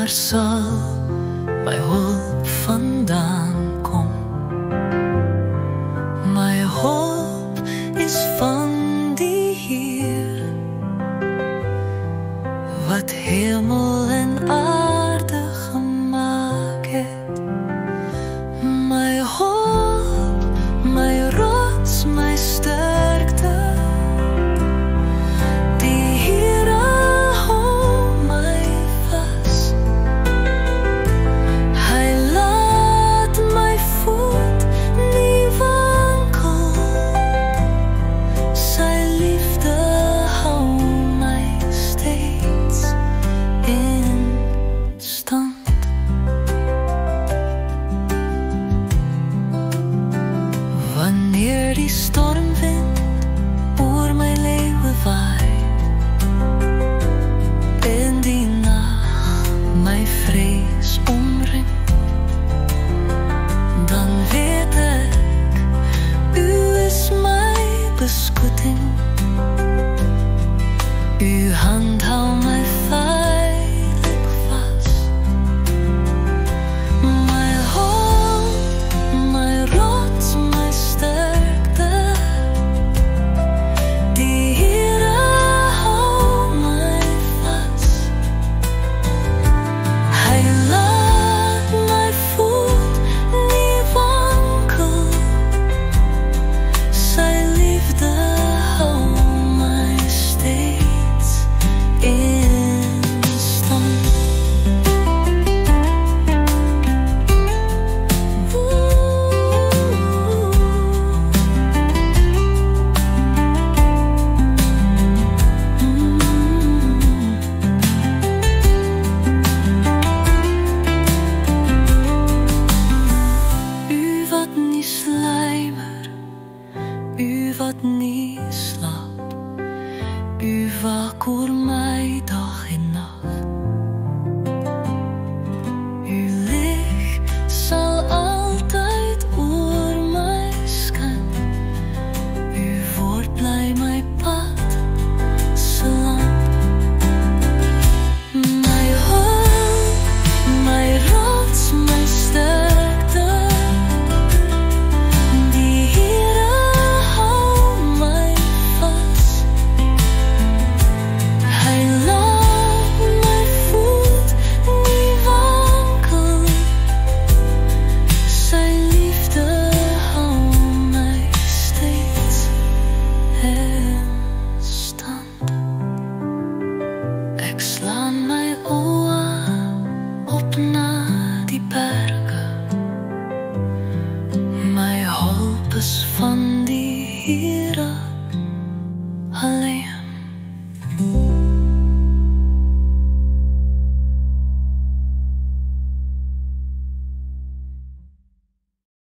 sal my hulp vandaan kom? My hulp is van die Heer, wat hemel en aarde gemaak het. My hulp, my rots, my sterkte, die Here hou my vas. Hy laat my voet nie wankel, sy liefde hou my steeds in stand. Wanneer die stormwind oor my lewe waai en die nag my vrees omring, dan weet ek, U is my beskoeting. U hand hou my veilig vas. My hulp, my rots, my sterkte, die Here hou my vas. Hy laat my voet nie wankel, sy liefde hou my steeds in stand. U wat nie sluimer, U wat nie slaap, U waak oor my dag en nag.